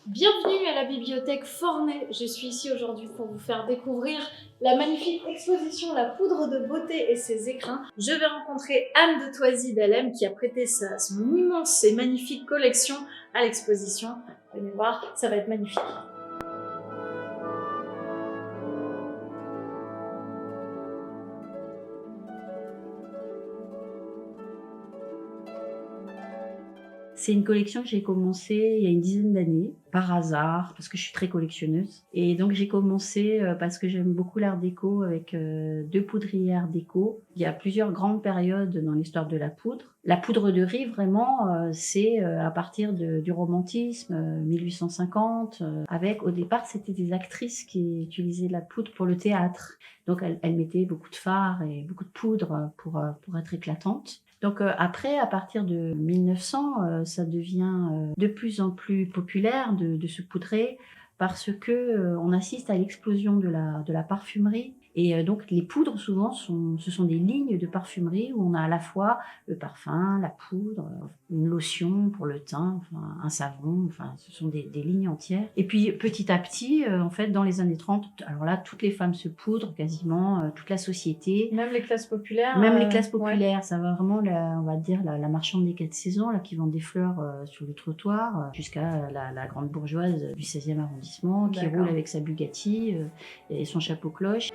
Bienvenue à la bibliothèque Forney. Je suis ici aujourd'hui pour vous faire découvrir la magnifique exposition La poudre de beauté et ses écrins. Je vais rencontrer Anne de Thoisy d'Alem qui a prêté son immense et magnifique collection à l'exposition. Venez voir, ça va être magnifique. C'est une collection que j'ai commencée il y a une dizaine d'années, par hasard, parce que je suis très collectionneuse. Et donc j'ai commencé parce que j'aime beaucoup l'art déco avec deux poudriers art déco. Il y a plusieurs grandes périodes dans l'histoire de la poudre. La poudre de riz, vraiment, c'est à partir du romantisme, 1850. Avec, au départ, c'était des actrices qui utilisaient la poudre pour le théâtre. Donc elles mettaient beaucoup de fard et beaucoup de poudre pour être éclatantes. Donc après, à partir de 1900, ça devient de plus en plus populaire de se poudrer parce que on assiste à l'explosion de la parfumerie. Et donc les poudres, souvent, ce sont des lignes de parfumerie où on a à la fois le parfum, la poudre, une lotion pour le teint, enfin, un savon, enfin, ce sont des lignes entières. Et puis petit à petit, en fait, dans les années 30, alors là, toutes les femmes se poudrent quasiment, toute la société. Même les classes populaires. Même les classes populaires, ouais. ça va vraiment, on va dire, la marchande des 4 saisons, là, qui vend des fleurs sur le trottoir, jusqu'à la grande bourgeoise du 16e arrondissement, qui roule avec sa Bugatti et son chapeau cloche.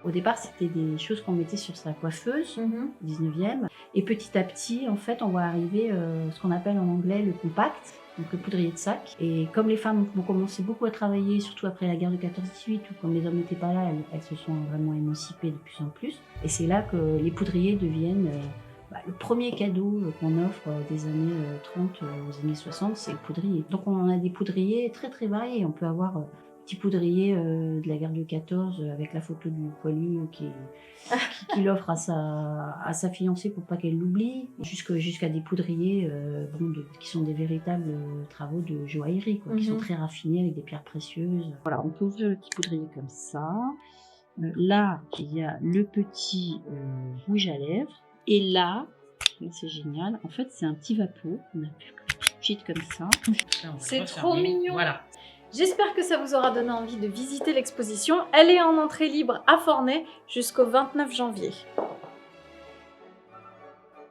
Au départ, c'était des choses qu'on mettait sur sa coiffeuse, 19e. Et petit à petit, en fait, on va arriver ce qu'on appelle en anglais le compact, donc le poudrier de sac. Et comme les femmes ont commencé beaucoup à travailler, surtout après la guerre de 14-18, où comme les hommes n'étaient pas là, elles se sont vraiment émancipées de plus en plus. Et c'est là que les poudriers deviennent le premier cadeau qu'on offre des années 30 aux années 60, c'est le poudrier. Donc on a des poudriers très très variés. On peut avoir petit poudrier de la guerre de 14 avec la photo du poilu qui l'offre à sa fiancée pour pas qu'elle l'oublie, jusqu'à des poudriers qui sont des véritables travaux de joaillerie, qui sont très raffinés avec des pierres précieuses. Voilà, on peut ouvrir le petit poudrier comme ça. Là, il y a le petit rouge à lèvres. Et là, c'est génial, en fait c'est un petit vapeau, on a plus que petite comme ça. C'est trop mignon. Voilà. J'espère que ça vous aura donné envie de visiter l'exposition. Elle est en entrée libre à Forney jusqu'au 29 janvier.